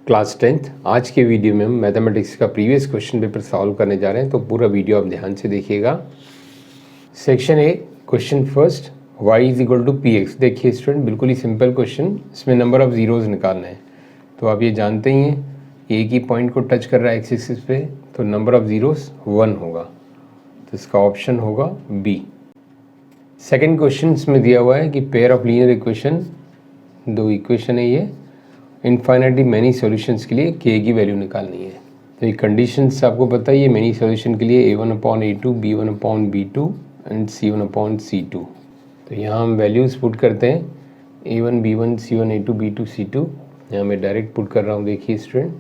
Class 10th। आज के video में हम मैथमेटिक्स का प्रीवियस क्वेश्चन पेपर सॉल्व करने जा रहे हैं, तो पूरा वीडियो आप ध्यान से देखिएगा। Section A, question first, y is equal to p x. देखिए स्टूडेंट, बिल्कुल ही सिंपल क्वेश्चन, इसमें नंबर ऑफ जीरोज़ निकालना है। तो आप ये जानते ही हैं, एक ही पॉइंट को टच कर रहा है एक्स एक्सिस पे, तो नंबर ऑफ जीरोज़ 1 होगा, तो इसका ऑप्शन होगा बी। सेकेंड क्वेश्चन इसमें दिया हुआ है कि पेयर ऑफ लीनियर इक्वेशन, दो इक्वेशन है ये, इनफाइनाइटली मैनी सॉल्यूशंस के लिए के की वैल्यू निकालनी है। तो ये कंडीशंस आपको पता ही है मैनी सॉल्यूशन के लिए, a1/a2, b1/b2 एंड c1/c2। तो यहाँ हम वैल्यूज़ पुट करते हैं, a1 b1 c1 a2 b2 c2। यहाँ मैं डायरेक्ट पुट कर रहा हूँ। देखिए स्टूडेंट,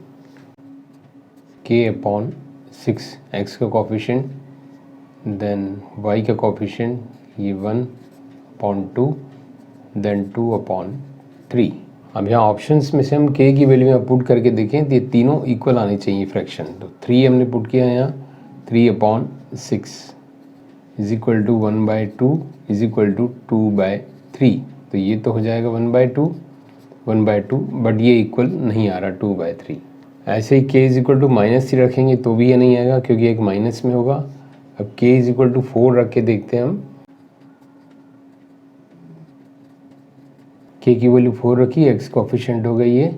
k/6 x का कोफिशिएंट, देन y का कोफिशिएंट ये 1/2, देन 2/3। अब यहाँ ऑप्शंस में से हम k की वैल्यू यहाँ पुट करके देखें तो ये तीनों इक्वल आनी चाहिए फ्रैक्शन। तो 3 हमने पुट किया है यहाँ, 3/6 is equal to 1/2 is equal to 2/3। तो ये तो हो जाएगा 1/2, बट ये इक्वल नहीं आ रहा 2/3। ऐसे ही k इज इक्वल टू -3 रखेंगे तो भी ये नहीं आएगा, क्योंकि एक माइनस में होगा। अब k इज इक्वल टू 4 रख के देखते हैं हम। k की वैल्यू 4 रखी, x कोफिशिएंट हो गई ये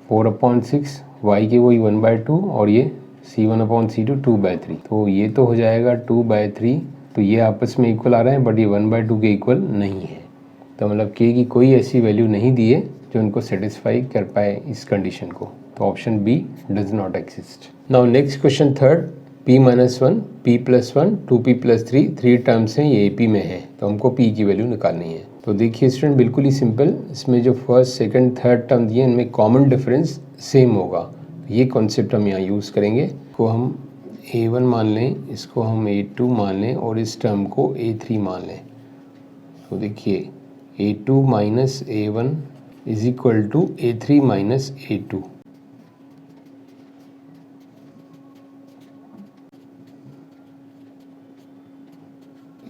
4/6, y की वही 1/2 और ये c1/c2 2/3। तो ये तो हो जाएगा 2/3। तो ये आपस में इक्वल आ रहे हैं, बट ये 1/2 के इक्वल नहीं है। तो मतलब k की कोई ऐसी वैल्यू नहीं दी है जो इनको सेटिस्फाई कर पाए इस कंडीशन को। तो option B does not exist. Now next question third, p-1, p+1, 2p+3, 3 terms हैं, ये AP में है, तो हमको p की वैल्यू निकालनी है। तो देखिए स्टूडेंट, बिल्कुल ही सिंपल, इसमें जो फर्स्ट सेकंड थर्ड टर्म दिए इनमें कॉमन डिफरेंस सेम होगा। ये कॉन्सेप्ट हम यहाँ यूज़ करेंगे। को हम a1 मान लें, इसको हम a2 मान लें और इस टर्म को a3 मान लें। तो देखिए a2 minus a1 is equal to a3 minus a2।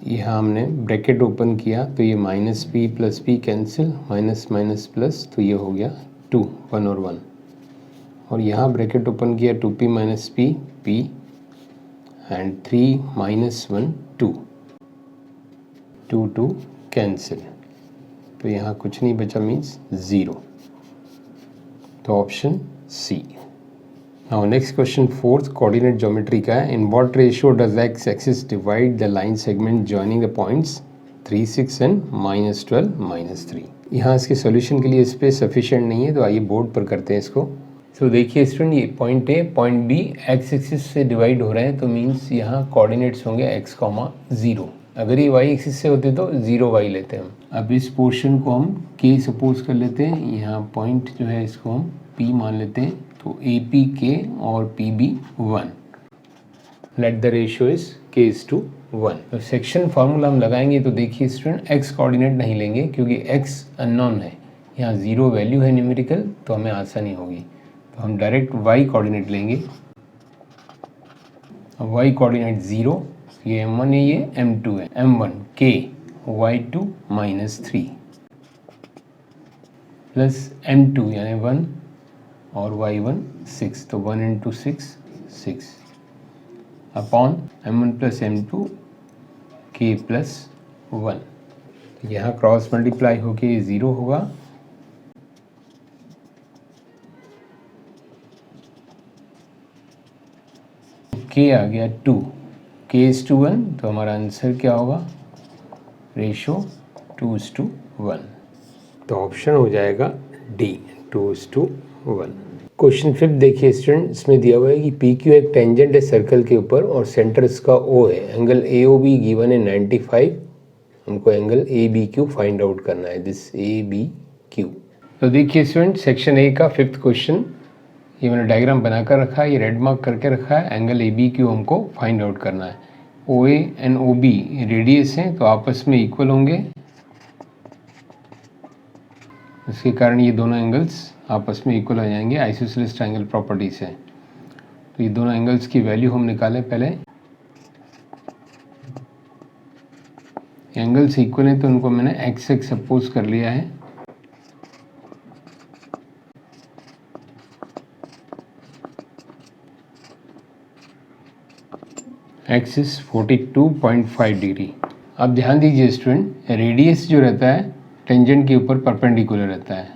यहाँ हमने ब्रैकेट ओपन किया तो ये -p plus p cancel, minus minus plus, तो ये हो गया 2, 1 और 1। और यहाँ ब्रैकेट ओपन किया 2p minus p, p and 3 minus 1 2, 2 2 cancel, तो यहाँ कुछ नहीं बचा, मीन्स 0। तो option C. Now next question fourth, coordinate geometry का है। In what ratio does x axis divide the line segment joining the points 3 6 and -12 -3। यहाँ इसके सॉल्यूशन के लिए स्पेस सफिशिएंट नहीं है, तो आइए बोर्ड पर करते हैं इसको। तो देखिए स्टूडेंट, ये point A point B x axis से डिवाइड हो रहे हैं, तो मीन्स यहाँ कोऑर्डिनेट्स होंगे x, 0। अगर ये y एक्सिस से होते तो 0 y लेते हैं हम। अब इस पोर्शन को हम k सपोज कर लेते हैं, यहाँ पॉइंट जो है इसको हम p मान लेते हैं, तो AP k और PB 1। Let the ratio is k:1। तो सेक्शन फार्मूला हम लगाएंगे, तो देखिए स्टूडेंट, x कोऑर्डिनेट नहीं लेंगे क्योंकि x अननोन है, यहाँ 0 वैल्यू है न्यूमेरिकल, तो हमें आसानी होगी। तो हम डायरेक्ट y कोऑर्डिनेट लेंगे। y कोऑर्डिनेट 0, ये m1 है, ये m2 है। m1 k y2 -3 plus m2 यानी 1 और y1 6, तो 1 into 6 6 upon m1 plus m2 k plus 1। तो यहाँ क्रॉस मल्टीप्लाई होके 0 होगा, k आ गया 2, k:1, तो हमारा आंसर क्या होगा, रेशो 2:1। तो ऑप्शन हो जाएगा डी, 2:1। क्वेश्चन फिफ्थ देखिए स्टूडेंट, इसमें दिया हुआ है कि पी क्यू एक टेंजेंट है सर्कल के ऊपर और सेंटर इसका ओ है। Angle A O B given है 95। हमको angle A B Q find out करना है, दिस ए बी क्यू। तो देखिए स्टूडेंट, सेक्शन ए का फिफ्थ क्वेश्चन, ये मैंने डायग्राम बनाकर रखा है, ये रेड मार्क करके रखा है। एंगल ए बी क्यू हमको फाइंड आउट करना है। O A and O B radius हैं, तो आपस में इक्वल होंगे, इसके कारण ये दोनों एंगल्स आपस में इक्वल आ जाएंगे आइसोसेलेस ट्रायंगल प्रॉपर्टी से। तो ये दोनों एंगल्स की वैल्यू हम निकालें पहले। एंगल्स इक्वल है तो उनको मैंने एक्स एक्स सपोज कर लिया है। X is 42.5 degree. अब ध्यान दीजिए स्टूडेंट, रेडियस जो रहता है टेंजेंट के ऊपर परपेंडिकुलर रहता है।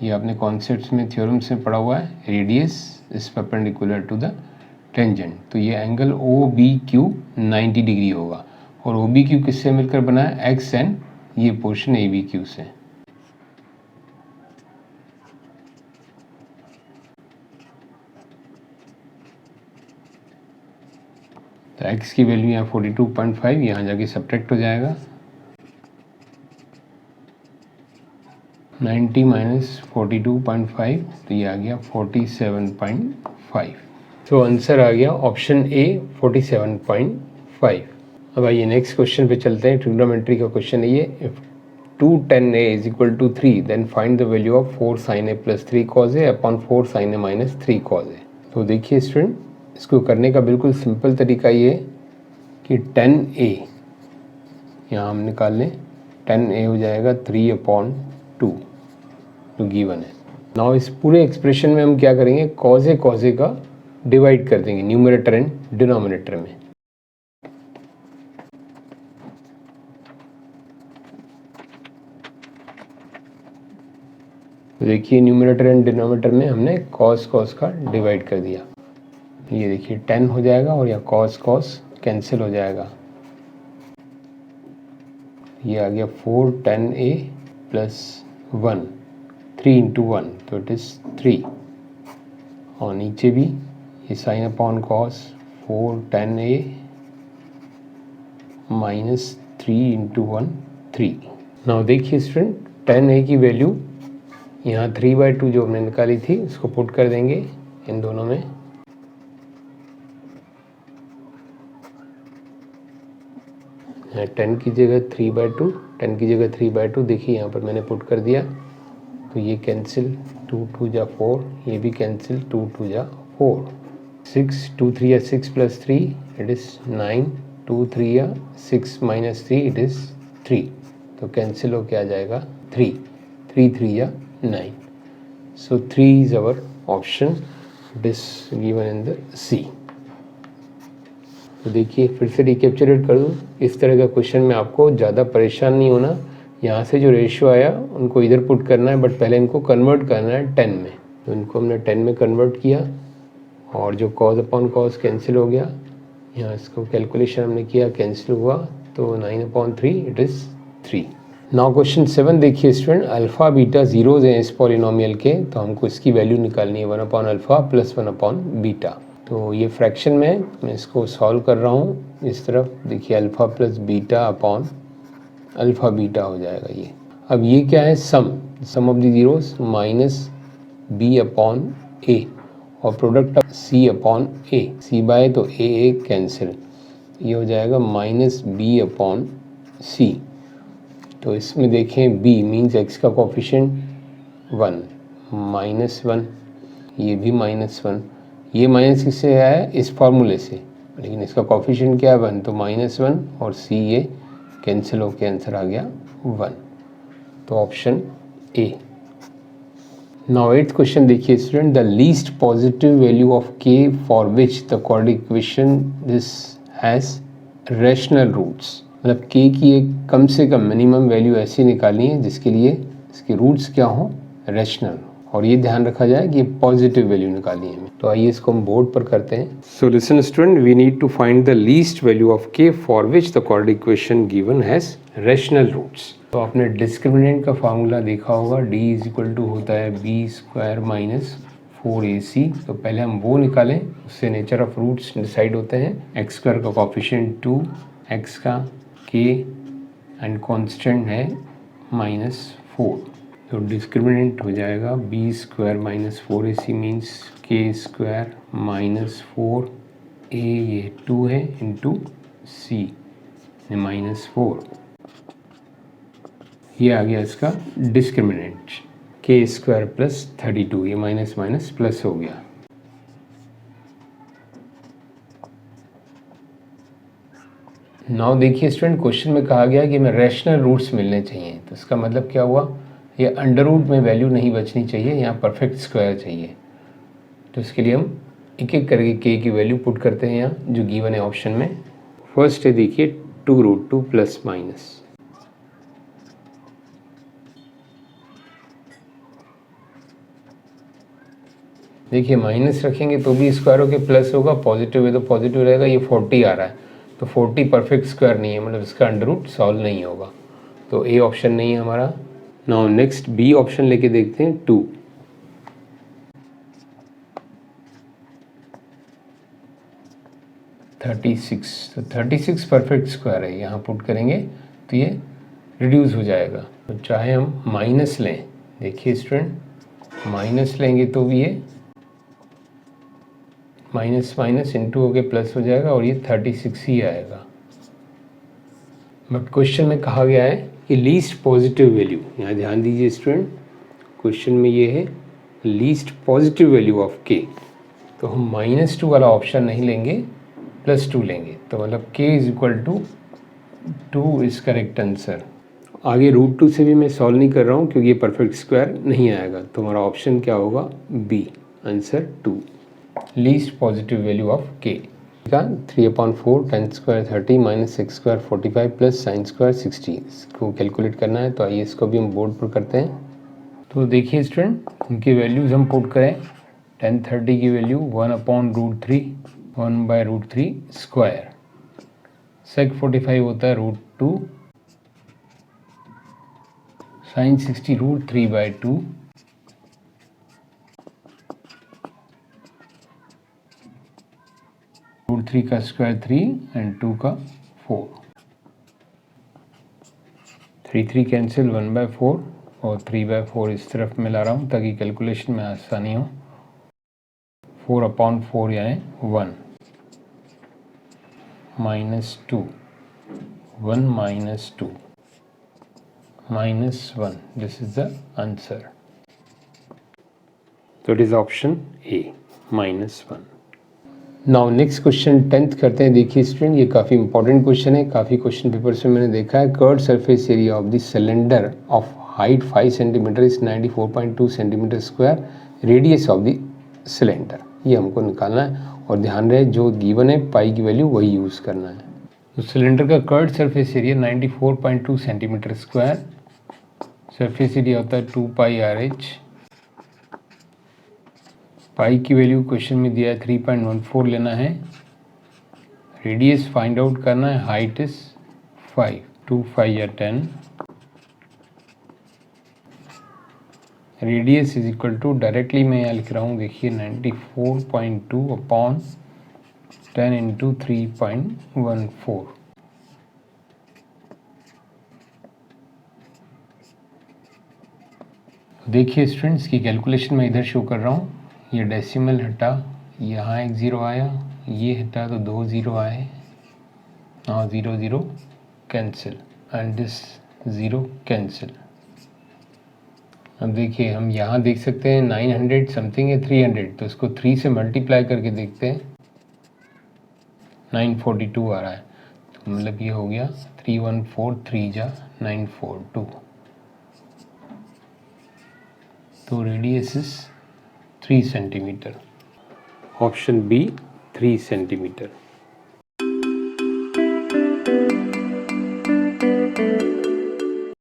ये आपने कॉन्सेप्ट्स में थ्योरम्स में पढ़ा हुआ है, radius is perpendicular to the tangent. तो ये angle O B Q 90 degree होगा। और ओ बी क्यू किससे मिलकर बना है? एक्स एंड ये पोर्शन ए बी क्यू से। तो x की वैल्यू यहाँ 42.5, यहाँ जाके सब्ट्रैक्ट हो जाएगा। 90 माइनस 42.5, तो ये आ गया 47.5। तो आंसर आ गया ऑप्शन ए 47.5। अब आइए नेक्स्ट क्वेश्चन पे चलते हैं। ट्रिग्नोमेट्री का क्वेश्चन है ये। If 2 tan a is equal to 3 then find the value of 4 sin a plus 3 cos a upon 4 sin a minus 3 cos a। तो देखिए स्टूडेंट, इसको करने का बिल्कुल सिंपल तरीका ये कि tan a यहाँ हम निकाल लें। tan a हो जाएगा 3/2 जो गिवन है। नाउ इस पूरे एक्सप्रेशन में हम क्या करेंगे? cos a का डिवाइड कर देंगे न्यूमरेटर एंड डिनोमिनेटर में। तो देखिए न्यूमरेटर एंड डिनोमिनेटर में हमने cos का डिवाइड कर दिया। ये देखिए 10 हो जाएगा और यहाँ cos कैंसिल हो जाएगा। ये आ गया 4 tan a प्लस 1, 3 इंटू 1 तो इट इज़ 3। और नीचे भी ये sine upon cos 4 tan a minus 3 into 1 3। Now देखिए स्टूडेंट, tan a की वैल्यू यहाँ 3/2 जो हमने निकाली थी उसको पुट कर देंगे इन दोनों में। यहाँ 10 की जगह 3/2, 10 की जगह 3/2 देखिए यहाँ पर मैंने पुट कर दिया। तो ये कैंसिल, 2 2 जा 4, ये भी कैंसिल, 2 2 जा 4। 6 2 3 या 6 प्लस 3 इट इज़ 9, 2 3 या 6 माइनस 3 इट इज़ 3। तो कैंसिल हो क्या आ जाएगा? 3 3 3 या 9। So 3 is our option. It is given in the C. तो देखिए फिर से रिकैप्चरेट कर दूँ। इस तरह का क्वेश्चन में आपको ज़्यादा परेशान नहीं होना। यहाँ से जो रेशियो आया उनको इधर पुट करना है, बट पहले इनको कन्वर्ट करना है 10 में। तो इनको हमने 10 में कन्वर्ट किया और जो cos अपॉन cos कैंसिल हो गया। यहाँ इसको कैलकुलेशन हमने किया, कैंसिल हुआ, तो 9/3 इट इज़ 3। नाउ क्वेश्चन 7 देखिए स्टूडेंट, अल्फ़ा बीटा जीरोज हैं इस पॉलिनोमियल के, तो हमको इसकी वैल्यू निकालनी है 1/α प्लस 1/β। तो ये फ्रैक्शन में मैं इसको सॉल्व कर रहा हूँ। इस तरफ देखिए alpha plus beta upon alpha beta हो जाएगा ये। अब ये क्या है? Sum of the zeros minus b upon a और product of c upon a। c by तो a कैंसिल, ये हो जाएगा माइनस b अपॉन c। तो इसमें देखें b मीन्स x का कोफिशिएंट 1 -1, ये भी -1। ये माइनस किससे आया है? इस फार्मूले से, लेकिन इसका कोफिशिएंट क्या है? 1, तो -1 और c ये कैंसिल होकर आंसर आ गया 1। तो option A. Now 8th question देखिए student, the least positive value of k for which the quadratic equation this has rational roots. मतलब k की एक कम से कम मिनिमम वैल्यू ऐसी निकालनी है जिसके लिए इसके रूट्स क्या हों? रैशनल। और ये ध्यान रखा जाए कि पॉजिटिव वैल्यू निकालनी है। तो आइए इसको हम बोर्ड पर करते हैं। So listen student, we need to find the least value of k for which the quadratic equation given has rational roots. तो आपने डिस्क्रिमिनेंट का फार्मूला देखा होगा, d = होता है b² माइनस 4ac। तो पहले हम वो निकालें, उससे नेचर ऑफ रूट्स डिसाइड होते हैं। x² का कोफिशिएंट 2, x का k एंड कांस्टेंट है -4। तो डिस्क्रिमिनेंट हो जाएगा b² minus 4ac means k² minus 4a, ये 2 है, इंटू c -4। ये आ गया इसका डिस्क्रिमिनेंट k² प्लस 32, ये माइनस माइनस प्लस हो गया। नाउ देखिए स्टूडेंट, क्वेश्चन में कहा गया कि हमें रैशनल रूट्स मिलने चाहिए। तो इसका मतलब क्या हुआ? ये अंडर रूट में वैल्यू नहीं बचनी चाहिए, यहाँ परफेक्ट स्क्वायर चाहिए। तो इसके लिए हम एक एक करके k की वैल्यू पुट करते हैं यहाँ जो गिवन है ऑप्शन में। फर्स्ट है देखिए 2√2 प्लस माइनस, देखिए माइनस रखेंगे तो भी स्क्वायर होके प्लस होगा, पॉजिटिव है तो पॉजिटिव रहेगा। ये 40 आ रहा है तो 40 परफेक्ट स्क्वायर नहीं है, मतलब इसका अंडर रूट सॉल्व नहीं होगा, तो ए ऑप्शन नहीं है हमारा। नाउ नेक्स्ट बी ऑप्शन लेके देखते हैं 2। 36, तो 36 परफेक्ट स्क्वायर है, यहाँ पुट करेंगे तो ये रिड्यूस हो जाएगा। तो चाहे हम माइनस लें, देखिए स्टूडेंट माइनस लेंगे तो भी ये माइनस माइनस इंटू हो के प्लस हो जाएगा और ये 36 ही आएगा। बट क्वेश्चन में कहा गया है कि लीस्ट पॉजिटिव वैल्यू, यहाँ ध्यान दीजिए स्टूडेंट, क्वेश्चन में ये है लीस्ट पॉजिटिव वैल्यू ऑफ के, तो हम -2 वाला ऑप्शन नहीं लेंगे, +2 लेंगे, तो मतलब k is equal to 2 is correct answer. आगे √2 से भी मैं सॉल्व नहीं कर रहा हूँ क्योंकि ये परफेक्ट स्क्वायर नहीं आएगा, तो हमारा ऑप्शन क्या होगा, B answer 2, least positive value of k का 3/4 10 square 30 minus sec square 45 plus sine square 60, इसको कैलकुलेट करना है। तो आइए इसको भी हम बोर्ड पर करते हैं। तो देखिए स्टूडेंट, इनकी वैल्यूज़ हम पुट करें, 10/30 की वैल्यू 1/√3 1/√3 स्क्वायर, सेक 45 होता है √2, साइन 60 √3/2, √3 का स्क्वायर 3 एंड 2 का 4, 3 कैंसिल 1/4 और 3/4 इस तरफ में ला रहा हूँ ताकि कैलकुलेशन में आसानी हो। 4/4 यानी 1 -2 1 -2 -1, दिस इज द आंसर। तो it is option A -1। Now next question 10th करते हैं। देखिए स्टूडेंट, ये काफ़ी इंपॉर्टेंट क्वेश्चन है, काफ़ी क्वेश्चन पेपर्स में मैंने देखा है। Curved surface area of the cylinder of height 5 centimetre is 94.2 centimetre square, radius of the cylinder, ये हमको निकालना है। और ध्यान रहे जो गिवन है पाई की वैल्यू वही यूज़ करना है। तो सिलेंडर का curved surface area 94.2 centimetre square, surface area होता है 2πRH, पाई की वैल्यू क्वेश्चन में दिया है 3.14 लेना है, रेडियस फाइंड आउट करना है, हाइट इज 5, 2 5 या 10, radius is equal to, directly मैं यहाँ लिख रहा हूँ, देखिए 94.2/10 इंटू 3.14। देखिए स्टूडेंट्स की कैलकुलेशन मैं इधर शो कर रहा हूँ, ये डेसिमल हटा, यहाँ एक 0 आया, ये हटा तो 2 0 आए, now 0 0 cancel and this 0 cancel. अब देखिए हम यहाँ देख सकते हैं 900 समथिंग है 300, तो इसको 3 से मल्टीप्लाई करके देखते हैं, 942 आ रहा है, तो मतलब ये हो गया 314 3 जा 942, तो radius is 3 centimetre, option B 3 centimetre.